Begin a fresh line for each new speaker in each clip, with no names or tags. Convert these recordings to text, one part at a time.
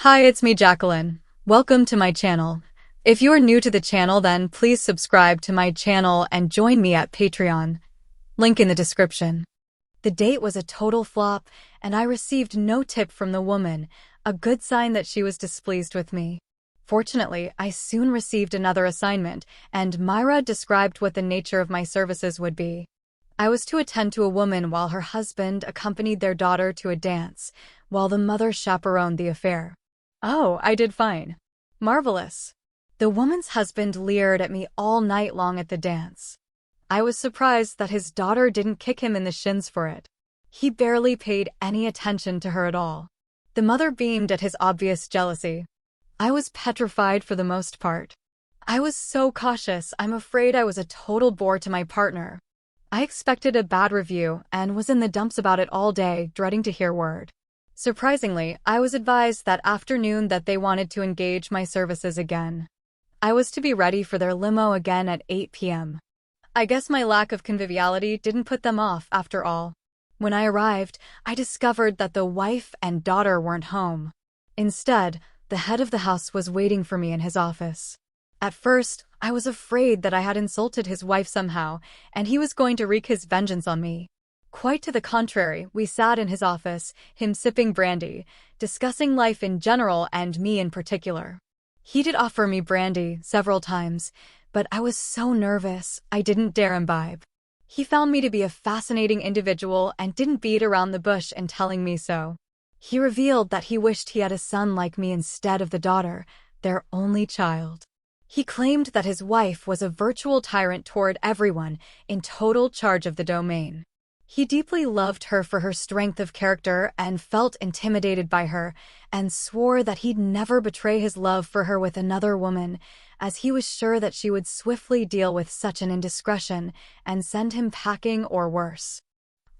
Hi, it's me, Jacqueline. Welcome to my channel. If you are new to the channel, then please subscribe to my channel and join me at Patreon. Link in the description. The date was a total flop, and I received no tip from the woman, a good sign that she was displeased with me. Fortunately, I soon received another assignment, and Myra described what the nature of my services would be. I was to attend to a woman while her husband accompanied their daughter to a dance, while the mother chaperoned the affair. Oh, I did fine. Marvelous. The woman's husband leered at me all night long at the dance. I was surprised that his daughter didn't kick him in the shins for it. He barely paid any attention to her at all. The mother beamed at his obvious jealousy. I was petrified for the most part. I was so cautious, I'm afraid I was a total bore to my partner. I expected a bad review and was in the dumps about it all day, dreading to hear word. Surprisingly, I was advised that afternoon that they wanted to engage my services again. I was to be ready for their limo again at 8 p.m. I guess my lack of conviviality didn't put them off after all. When I arrived, I discovered that the wife and daughter weren't home. Instead, the head of the house was waiting for me in his office. At first, I was afraid that I had insulted his wife somehow, and he was going to wreak his vengeance on me. Quite to the contrary, we sat in his office, him sipping brandy, discussing life in general and me in particular. He did offer me brandy several times, but I was so nervous, I didn't dare imbibe. He found me to be a fascinating individual and didn't beat around the bush in telling me so. He revealed that he wished he had a son like me instead of the daughter, their only child. He claimed that his wife was a virtual tyrant toward everyone, in total charge of the domain. He deeply loved her for her strength of character and felt intimidated by her, and swore that he'd never betray his love for her with another woman, as he was sure that she would swiftly deal with such an indiscretion and send him packing or worse.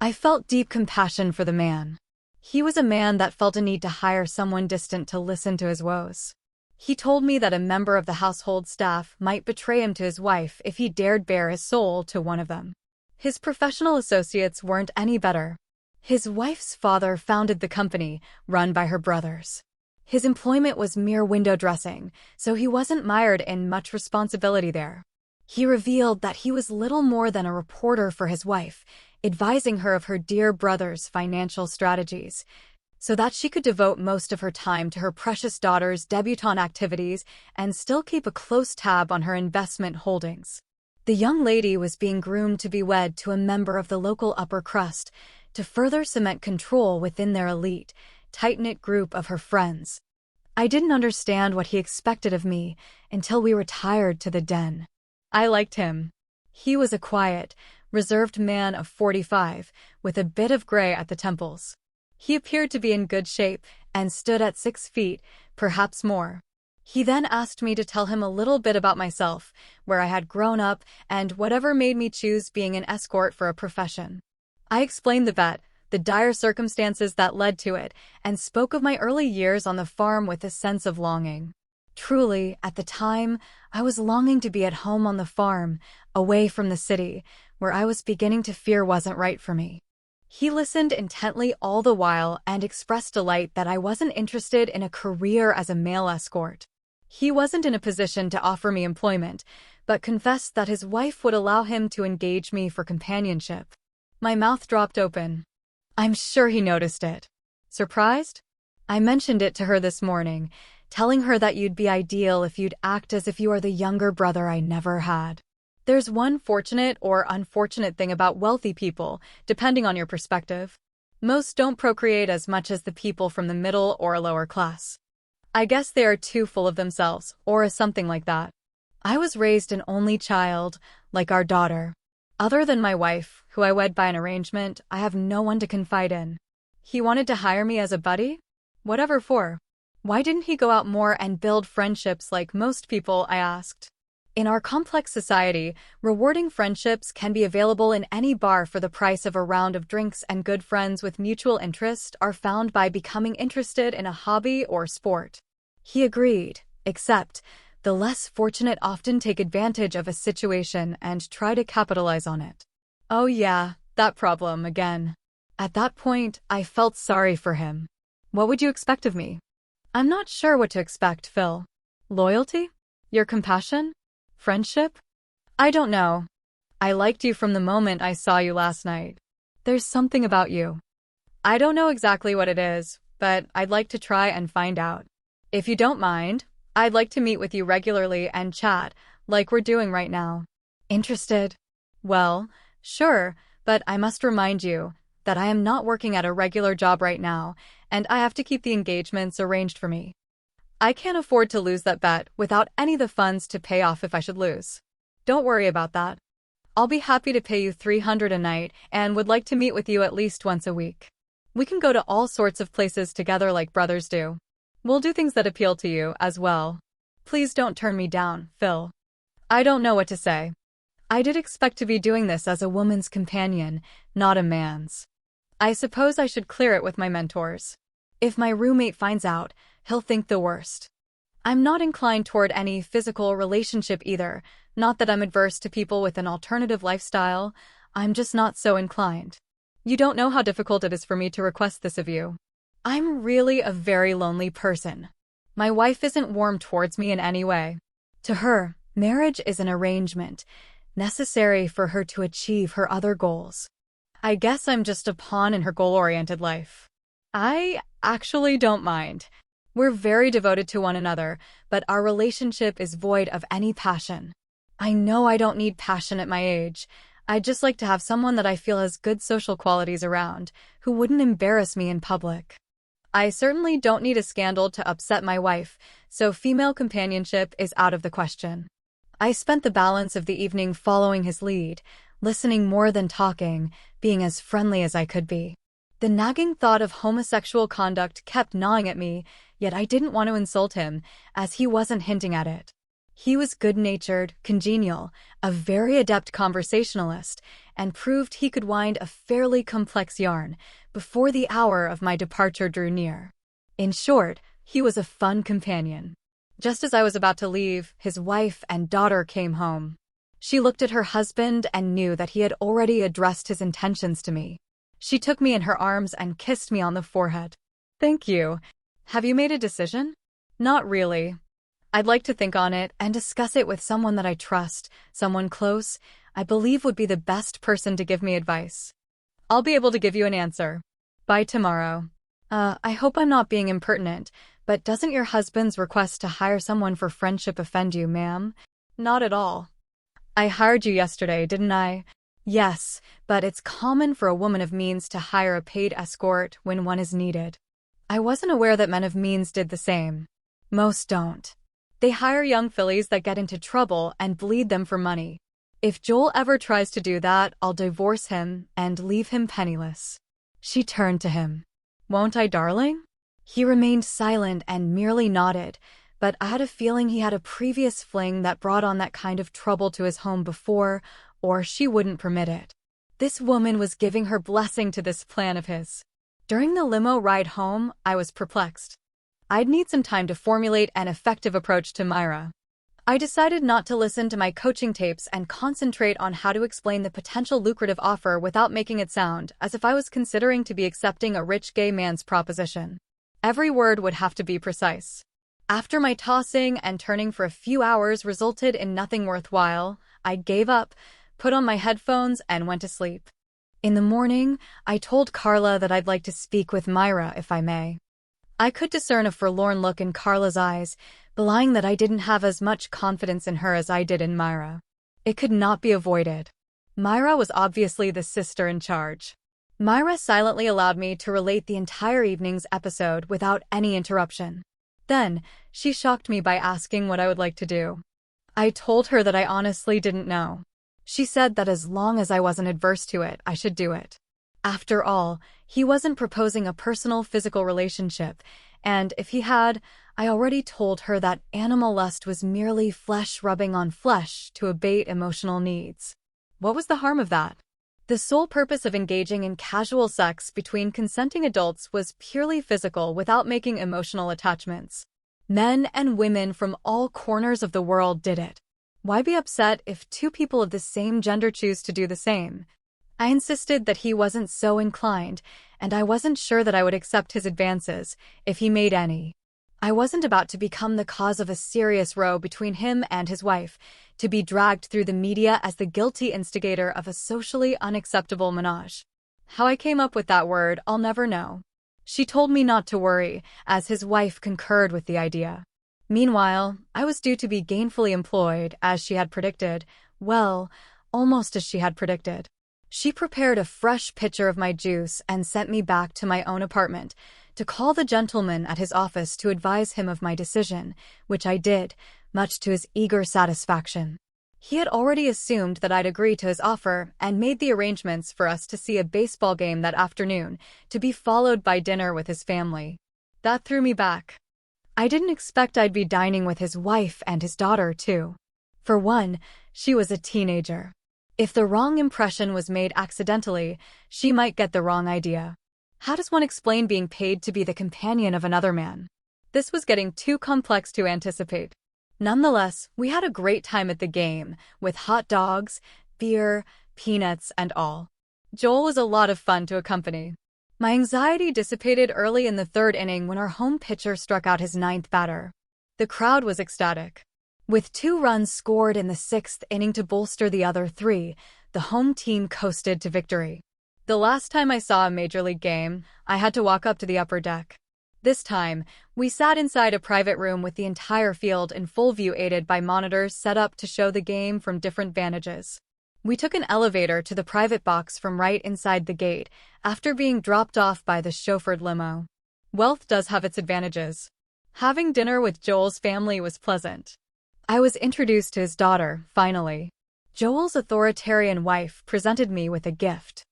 I felt deep compassion for the man. He was a man that felt a need to hire someone distant to listen to his woes. He told me that a member of the household staff might betray him to his wife if he dared bare his soul to one of them. His professional associates weren't any better. His wife's father founded the company, run by her brothers. His employment was mere window dressing, so he wasn't mired in much responsibility there. He revealed that he was little more than a reporter for his wife, advising her of her dear brother's financial strategies, so that she could devote most of her time to her precious daughter's debutante activities and still keep a close tab on her investment holdings. The young lady was being groomed to be wed to a member of the local upper crust to further cement control within their elite, tight-knit group of her friends. I didn't understand what he expected of me until we retired to the den. I liked him. He was a quiet, reserved man of 45, with a bit of gray at the temples. He appeared to be in good shape and stood at 6 feet, perhaps more. He then asked me to tell him a little bit about myself, where I had grown up, and whatever made me choose being an escort for a profession. I explained the bet, the dire circumstances that led to it, and spoke of my early years on the farm with a sense of longing. Truly, at the time, I was longing to be at home on the farm, away from the city, where I was beginning to fear wasn't right for me. He listened intently all the while and expressed delight that I wasn't interested in a career as a male escort. He wasn't in a position to offer me employment, but confessed that his wife would allow him to engage me for companionship. My mouth dropped open. I'm sure he noticed it. Surprised? I mentioned it to her this morning, telling her that you'd be ideal if you'd act as if you are the younger brother I never had. There's one fortunate or unfortunate thing about wealthy people, depending on your perspective. Most don't procreate as much as the people from the middle or lower class. I guess they are too full of themselves, or something like that. I was raised an only child, like our daughter. Other than my wife, who I wed by an arrangement, I have no one to confide in. He wanted to hire me as a buddy? Whatever for. Why didn't he go out more and build friendships like most people, I asked. In our complex society, rewarding friendships can be available in any bar for the price of a round of drinks, and good friends with mutual interest are found by becoming interested in a hobby or sport. He agreed, except the less fortunate often take advantage of a situation and try to capitalize on it. Oh yeah, that problem again. At that point, I felt sorry for him. What would you expect of me? I'm not sure what to expect, Phil. Loyalty? Your compassion? Friendship? I don't know. I liked you from the moment I saw you last night. There's something about you. I don't know exactly what it is, but I'd like to try and find out. If you don't mind, I'd like to meet with you regularly and chat, like we're doing right now. Interested? Well, sure, but I must remind you that I am not working at a regular job right now, and I have to keep the engagements arranged for me. I can't afford to lose that bet without any of the funds to pay off if I should lose. Don't worry about that. I'll be happy to pay you $300 a night and would like to meet with you at least once a week. We can go to all sorts of places together like brothers do. We'll do things that appeal to you as well. Please don't turn me down, Phil. I don't know what to say. I did expect to be doing this as a woman's companion, not a man's. I suppose I should clear it with my mentors. If my roommate finds out, he'll think the worst. I'm not inclined toward any physical relationship either, not that I'm adverse to people with an alternative lifestyle, I'm just not so inclined. You don't know how difficult it is for me to request this of you. I'm really a very lonely person. My wife isn't warm towards me in any way. To her, marriage is an arrangement, necessary for her to achieve her other goals. I guess I'm just a pawn in her goal-oriented life. I actually don't mind. We're very devoted to one another, but our relationship is void of any passion. I know I don't need passion at my age. I'd just like to have someone that I feel has good social qualities around, who wouldn't embarrass me in public. I certainly don't need a scandal to upset my wife, so female companionship is out of the question. I spent the balance of the evening following his lead, listening more than talking, being as friendly as I could be. The nagging thought of homosexual conduct kept gnawing at me, yet I didn't want to insult him, as he wasn't hinting at it. He was good-natured, congenial, a very adept conversationalist, and proved he could wind a fairly complex yarn before the hour of my departure drew near. In short, he was a fun companion. Just as I was about to leave, his wife and daughter came home. She looked at her husband and knew that he had already addressed his intentions to me. She took me in her arms and kissed me on the forehead. Thank you. Have you made a decision? Not really. I'd like to think on it and discuss it with someone that I trust, someone close, I believe would be the best person to give me advice. I'll be able to give you an answer. By tomorrow. I hope I'm not being impertinent, but doesn't your husband's request to hire someone for friendship offend you, ma'am? Not at all. I hired you yesterday, didn't I? Yes, but it's common for a woman of means to hire a paid escort when one is needed. I wasn't aware that men of means did the same. Most don't. They hire young fillies that get into trouble and bleed them for money. If Joel ever tries to do that, I'll divorce him and leave him penniless. She turned to him. Won't I, darling? He remained silent and merely nodded, but I had a feeling he had a previous fling that brought on that kind of trouble to his home before, or she wouldn't permit it. This woman was giving her blessing to this plan of his. During the limo ride home, I was perplexed. I'd need some time to formulate an effective approach to Myra. I decided not to listen to my coaching tapes and concentrate on how to explain the potential lucrative offer without making it sound as if I was considering to be accepting a rich gay man's proposition. Every word would have to be precise. After my tossing and turning for a few hours resulted in nothing worthwhile, I gave up, put on my headphones, and went to sleep. In the morning, I told Carla that I'd like to speak with Myra, if I may. I could discern a forlorn look in Carla's eyes, belying that I didn't have as much confidence in her as I did in Myra. It could not be avoided. Myra was obviously the sister in charge. Myra silently allowed me to relate the entire evening's episode without any interruption. Then, she shocked me by asking what I would like to do. I told her that I honestly didn't know. She said that as long as I wasn't adverse to it, I should do it. After all, he wasn't proposing a personal physical relationship, and if he had, I already told her that animal lust was merely flesh rubbing on flesh to abate emotional needs. What was the harm of that? The sole purpose of engaging in casual sex between consenting adults was purely physical without making emotional attachments. Men and women from all corners of the world did it. Why be upset if two people of the same gender choose to do the same? I insisted that he wasn't so inclined, and I wasn't sure that I would accept his advances, if he made any. I wasn't about to become the cause of a serious row between him and his wife, to be dragged through the media as the guilty instigator of a socially unacceptable menage. How I came up with that word, I'll never know. She told me not to worry, as his wife concurred with the idea. Meanwhile, I was due to be gainfully employed, as she had predicted. Well, almost as she had predicted. She prepared a fresh pitcher of my juice and sent me back to my own apartment to call the gentleman at his office to advise him of my decision, which I did, much to his eager satisfaction. He had already assumed that I'd agree to his offer and made the arrangements for us to see a baseball game that afternoon, to be followed by dinner with his family. That threw me back. I didn't expect I'd be dining with his wife and his daughter, too. For one, she was a teenager. If the wrong impression was made accidentally, she might get the wrong idea. How does one explain being paid to be the companion of another man? This was getting too complex to anticipate. Nonetheless, we had a great time at the game, with hot dogs, beer, peanuts, and all. Joel was a lot of fun to accompany. My anxiety dissipated early in the third inning when our home pitcher struck out his ninth batter. The crowd was ecstatic. With 2 runs scored in the 6th inning to bolster the other 3, the home team coasted to victory. The last time I saw a Major League game, I had to walk up to the upper deck. This time, we sat inside a private room with the entire field in full view aided by monitors set up to show the game from different vantages. We took an elevator to the private box from right inside the gate, after being dropped off by the chauffeured limo. Wealth does have its advantages. Having dinner with Joel's family was pleasant. I was introduced to his daughter, finally. Joel's authoritarian wife presented me with a gift.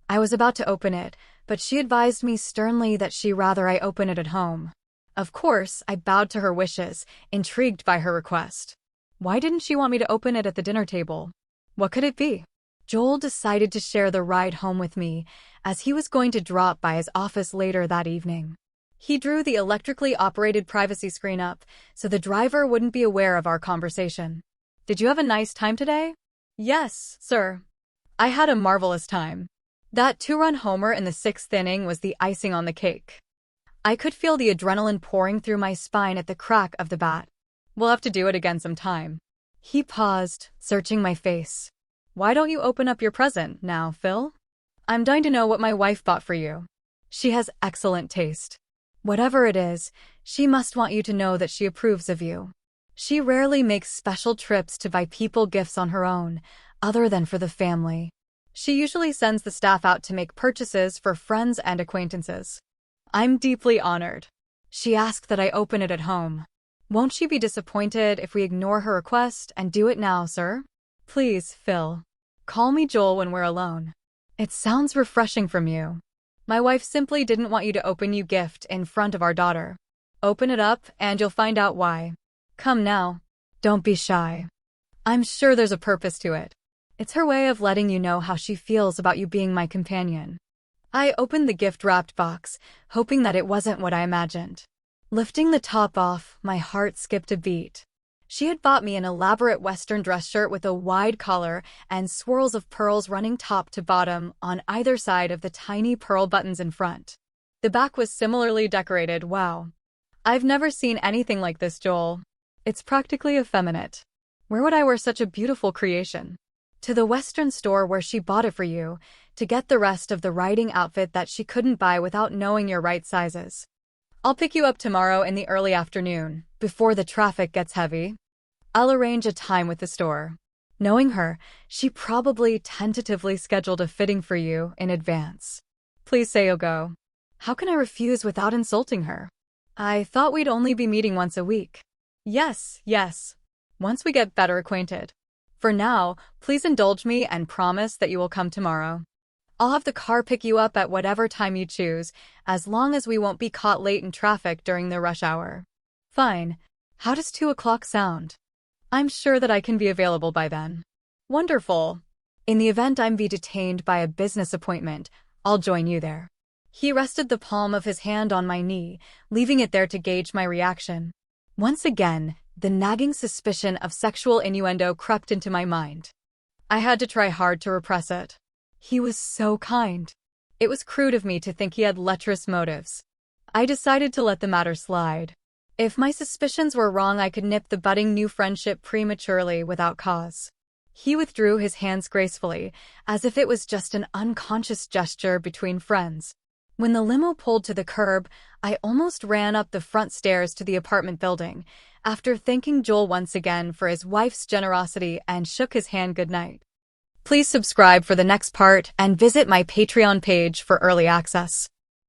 I was about to open it, but she advised me sternly that she'd rather I open it at home. Of course, I bowed to her wishes, intrigued by her request. Why didn't she want me to open it at the dinner table? What could it be? Joel decided to share the ride home with me, as he was going to drop by his office later that evening. He drew the electrically operated privacy screen up, so the driver wouldn't be aware of our conversation. Did you have a nice time today? Yes, sir. I had a marvelous time. That 2-run homer in the 6th inning was the icing on the cake. I could feel the adrenaline pouring through my spine at the crack of the bat. We'll have to do it again sometime. He paused, searching my face. Why don't you open up your present now, Phil? I'm dying to know what my wife bought for you. She has excellent taste. Whatever it is, she must want you to know that she approves of you. She rarely makes special trips to buy people gifts on her own, other than for the family. She usually sends the staff out to make purchases for friends and acquaintances. I'm deeply honored. She asked that I open it at home. Won't she be disappointed if we ignore her request and do it now, sir? Please, Phil. Call me Joel when we're alone. It sounds refreshing from you. My wife simply didn't want you to open your gift in front of our daughter. Open it up and you'll find out why. Come now. Don't be shy. I'm sure there's a purpose to it. It's her way of letting you know how she feels about you being my companion. I opened the gift-wrapped box, hoping that it wasn't what I imagined. Lifting the top off, my heart skipped a beat. She had bought me an elaborate Western dress shirt with a wide collar and swirls of pearls running top to bottom on either side of the tiny pearl buttons in front. The back was similarly decorated. Wow. I've never seen anything like this, Joel. It's practically effeminate. Where would I wear such a beautiful creation? To the Western store where she bought it for you, to get the rest of the riding outfit that she couldn't buy without knowing your right sizes. I'll pick you up tomorrow in the early afternoon, before the traffic gets heavy. I'll arrange a time with the store. Knowing her, she probably tentatively scheduled a fitting for you in advance. Please say you'll go. How can I refuse without insulting her? I thought we'd only be meeting once a week. Yes. Once we get better acquainted. For now, please indulge me and promise that you will come tomorrow. I'll have the car pick you up at whatever time you choose, as long as we won't be caught late in traffic during the rush hour. Fine. How does 2 o'clock sound? I'm sure that I can be available by then. Wonderful. In the event I'm be detained by a business appointment, I'll join you there. He rested the palm of his hand on my knee, leaving it there to gauge my reaction. Once again, the nagging suspicion of sexual innuendo crept into my mind. I had to try hard to repress it. He was so kind. It was crude of me to think he had lecherous motives. I decided to let the matter slide. If my suspicions were wrong, I could nip the budding new friendship prematurely without cause. He withdrew his hands gracefully, as if it was just an unconscious gesture between friends. When the limo pulled to the curb, I almost ran up the front stairs to the apartment building, after thanking Joel once again for his wife's generosity and shook his hand goodnight. Please subscribe for the next part and visit my Patreon page for early access.